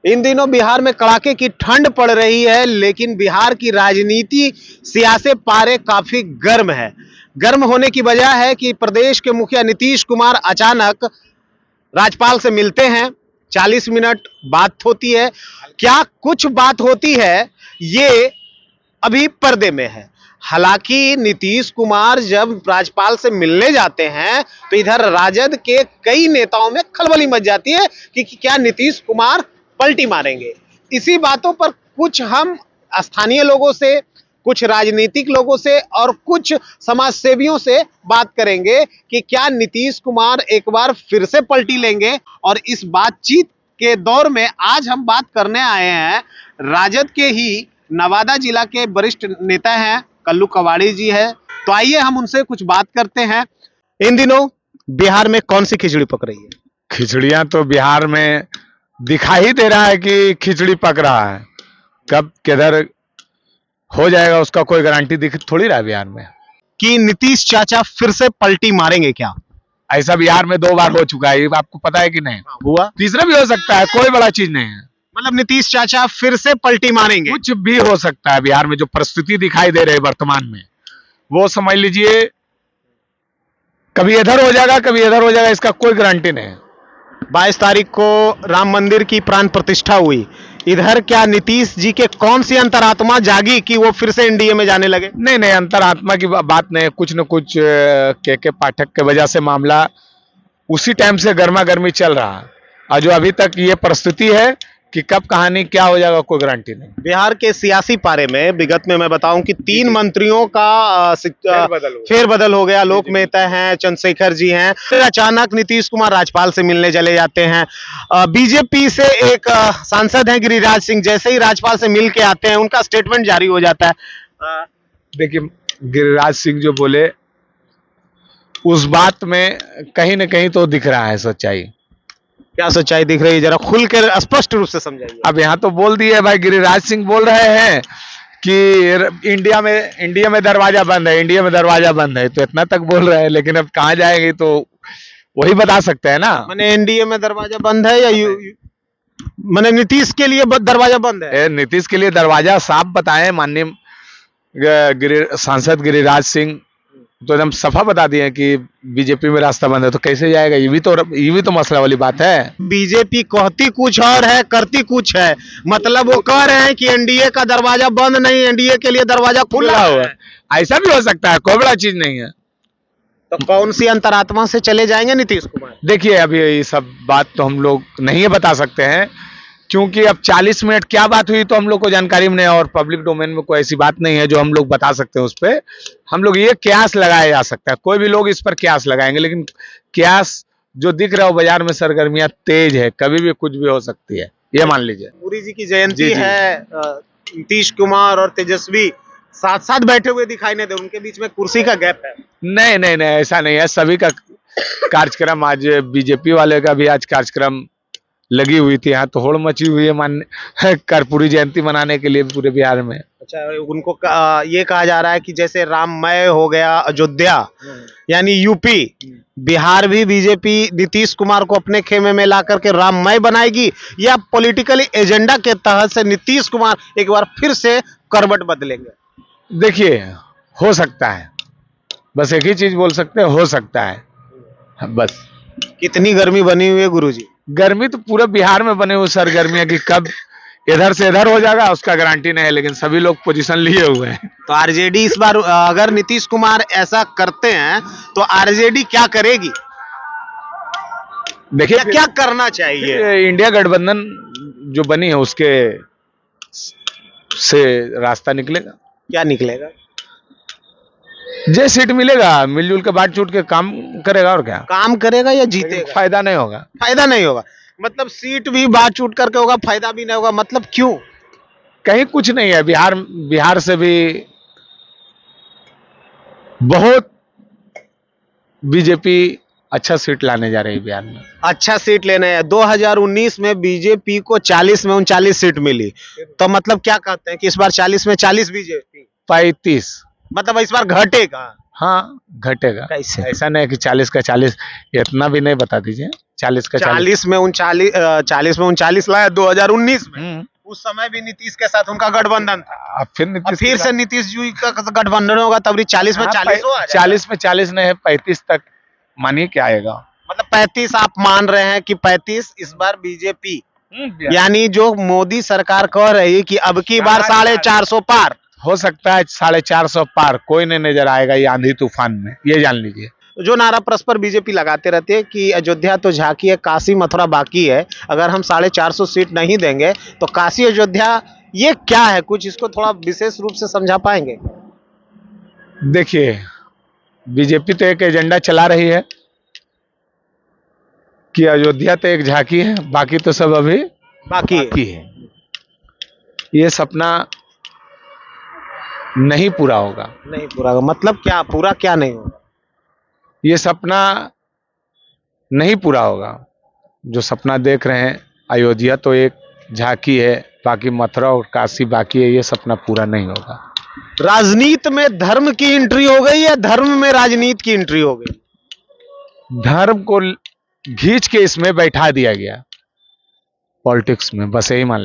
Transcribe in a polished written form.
इन दिनों बिहार में कड़ाके की ठंड पड़ रही है, लेकिन बिहार की राजनीति सियासत पारे काफी गर्म है। गर्म होने की वजह है कि प्रदेश के मुखिया नीतीश कुमार अचानक राज्यपाल से मिलते हैं, 40 मिनट बात होती है। क्या कुछ बात होती है, ये अभी पर्दे में है। हालांकि नीतीश कुमार जब राज्यपाल से मिलने जाते हैं तो इधर राजद के कई नेताओं में खलबली मच जाती है कि क्या नीतीश कुमार पलटी मारेंगे। इसी बातों पर कुछ हम स्थानीय लोगों से, कुछ राजनीतिक लोगों से और कुछ समाज सेवियों से बात करेंगे कि क्या नीतीश कुमार एक बार फिर से पलटी लेंगे। और इस बातचीत के दौर में आज हम बात करने आए हैं राजद के ही नवादा जिला के वरिष्ठ नेता हैं, कल्लू कवाड़ी जी है। तो आइए हम उनसे कुछ बात करते हैं। इन दिनों बिहार में कौन सी खिचड़ी पक रही है? खिचड़ियां तो बिहार में दिखाई दे रहा है कि खिचड़ी पक रहा है। कब किधर हो जाएगा उसका कोई गारंटी दिख थोड़ी रहा है बिहार में। कि नीतीश चाचा फिर से पलटी मारेंगे क्या? ऐसा बिहार में 2 बार हो चुका है, ये आपको पता है कि नहीं? हुआ? तीसरा भी हो सकता है, कोई बड़ा चीज नहीं है। मतलब नीतीश चाचा फिर से पलटी मारेंगे? कुछ भी हो सकता है बिहार में। जो परिस्थिति दिखाई दे रही है वर्तमान में, वो समझ लीजिए कभी इधर हो जाएगा, कभी इधर हो जाएगा, इसका कोई गारंटी नहीं है। 22 तारीख को राम मंदिर की प्राण प्रतिष्ठा हुई। इधर क्या नीतीश जी के कौन सी अंतरात्मा जागी कि वो फिर से एनडीए में जाने लगे? नहीं नहीं, अंतरात्मा की बात नहीं है। कुछ न कुछ के पाठक के वजह से मामला उसी टाइम से गर्मा गर्मी चल रहा है, और जो अभी तक ये परिस्थिति है कि कब कहानी क्या हो जाएगा कोई गारंटी नहीं। बिहार के सियासी पारे में विगत में मैं बताऊं कि 3 मंत्रियों का फेरबदल हो गया। लोक मेहता हैं, चंद्रशेखर जी हैं, फिर अचानक नीतीश कुमार राज्यपाल से मिलने चले जाते हैं। बीजेपी से एक सांसद हैं गिरिराज सिंह, जैसे ही राज्यपाल से मिल के आते हैं उनका स्टेटमेंट जारी हो जाता है। देखिए, गिरिराज सिंह जो बोले उस बात में कहीं न कहीं तो दिख रहा है सच्चाई। क्या सच्चाई दिख रही है, जरा खुल कर स्पष्ट रूप से समझाइए। अब यहाँ तो बोल दिए भाई, गिरिराज सिंह बोल रहे हैं कि इंडिया में दरवाजा बंद है, इंडिया में दरवाजा बंद है, तो इतना तक बोल रहे हैं। लेकिन अब कहाँ जाएंगे तो वही बता सकते हैं ना। मैंने एनडीए में दरवाजा बंद है या मैंने नीतीश के लिए दरवाजा बंद है? नीतीश के लिए दरवाजा साफ बताएं माननीय सांसद गिरिराज सिंह, तो एकदम सफा बता दिए कि बीजेपी में रास्ता बंद है, तो कैसे जाएगा? ये भी तो मसला वाली बात है। बीजेपी कहती कुछ और है, करती कुछ है। मतलब वो कह रहे हैं कि एनडीए का दरवाजा बंद नहीं, एनडीए के लिए दरवाजा खुला हुआ है। ऐसा भी हो सकता है, कोई बड़ा चीज नहीं है। तो कौन सी अंतरात्मा से चले जाएंगे नीतीश कुमार? देखिए, अभी ये सब बात तो हम लोग नहीं बता सकते हैं, क्योंकि अब 40 मिनट क्या बात हुई तो हम लोग को जानकारी में नहीं, और पब्लिक डोमेन में कोई ऐसी बात नहीं है जो हम लोग बता सकते हैं। उस पर हम लोग ये कयास लगाया जा सकता है, कोई भी लोग इस पर कयास लगाएंगे, लेकिन कयास जो दिख रहा है बाजार में सरगर्मियां तेज है, कभी भी कुछ भी हो सकती है, ये मान लीजिए। पुरी जी की जयंती है, नीतीश कुमार और तेजस्वी साथ साथ बैठे हुए दिखाई नहीं दे, उनके बीच में कुर्सी का गैप है। नहीं नहीं नहीं, ऐसा नहीं है। सभी का कार्यक्रम, आज बीजेपी वाले का भी आज कार्यक्रम लगी हुई थी, यहाँ तो होड़ मची हुई है कर्पूरी जयंती मनाने के लिए पूरे बिहार में। अच्छा, उनको ये कहा जा रहा है कि जैसे राममय हो गया अयोध्या, यानी यूपी, बिहार भी बीजेपी नीतीश कुमार को अपने खेमे में ला करके राममय बनाएगी, या पॉलिटिकल एजेंडा के तहत से नीतीश कुमार एक बार फिर से करवट बदलेंगे? देखिए, हो सकता है, बस एक ही चीज बोल सकते हैं, हो सकता है बस। कितनी गर्मी बनी हुई है गुरुजी? गर्मी तो पूरे बिहार में बने हुए सरगर्मियां कि कब इधर से इधर हो जाएगा उसका गारंटी नहीं है, लेकिन सभी लोग पोजीशन लिए हुए हैं। तो आरजेडी इस बार अगर नीतीश कुमार ऐसा करते हैं तो आरजेडी क्या करेगी? देखिए, क्या करना चाहिए? इंडिया गठबंधन जो बनी है उसके से रास्ता निकलेगा। क्या निकलेगा? जे सीट मिलेगा मिलजुल के बांट चूट के काम करेगा, और क्या काम करेगा या जीतेगा? फायदा नहीं होगा। फायदा नहीं होगा मतलब सीट भी बांट चूट करके होगा, फायदा भी नहीं होगा, मतलब क्यों? कहीं कुछ नहीं है। बिहार से भी बहुत बीजेपी अच्छा सीट लाने जा रही है बिहार में। अच्छा सीट लेने है। 2019 में बीजेपी को 40 में 39 सीट मिली, तो मतलब क्या कहते हैं कि इस बार 40 में 40 बीजेपी, 35, मतलब इस बार घटेगा? हाँ घटेगा। कैसे? ऐसा नहीं है कि 40 का 40, इतना भी नहीं बता दीजिए। 40 का 40। 40 में 39 लाया 2019 में। हम्म। उस समय भी नीतीश के साथ उनका गठबंधन था। अब फिर अब नीतीश फिर के से साथ- नीतीश जी का गठबंधन होगा तब भी 40 में हाँ, 40 हो आ जाएगा। 40 में 40 नहीं है, 35 तक मानिए क्या आएगा। मतलब 35 आप मान रहे हैं कि 35 इस बार बीजेपी, यानी जो मोदी सरकार कह रही है कि अब की बार 450 पार। हो सकता है 450 पार, कोई नहीं नजर आएगा ये आंधी तूफान में, ये जान लीजिए। जो नारा परस्पर बीजेपी लगाते रहते हैं कि अयोध्या तो झांकी है, काशी मथुरा बाकी है, अगर हम 450 सीट नहीं देंगे तो काशी अयोध्या, ये क्या है? कुछ इसको थोड़ा विशेष रूप से समझा पाएंगे? देखिए, बीजेपी तो एक एजेंडा चला रही है कि अयोध्या तो एक झांकी है, बाकी तो सब अभी बाकी बाकी है। ये सपना नहीं पूरा होगा। नहीं पूरा होगा। मतलब क्या पूरा, क्या नहीं होगा? ये सपना नहीं पूरा होगा। जो सपना देख रहे हैं, अयोध्या तो एक झांकी है, बाकी मथुरा और काशी बाकी है, ये सपना पूरा नहीं होगा। राजनीति में धर्म की एंट्री हो गई या धर्म में राजनीति की एंट्री हो गई? धर्म को घींच के इसमें बैठा दिया गया पॉलिटिक्स में, बस यही मान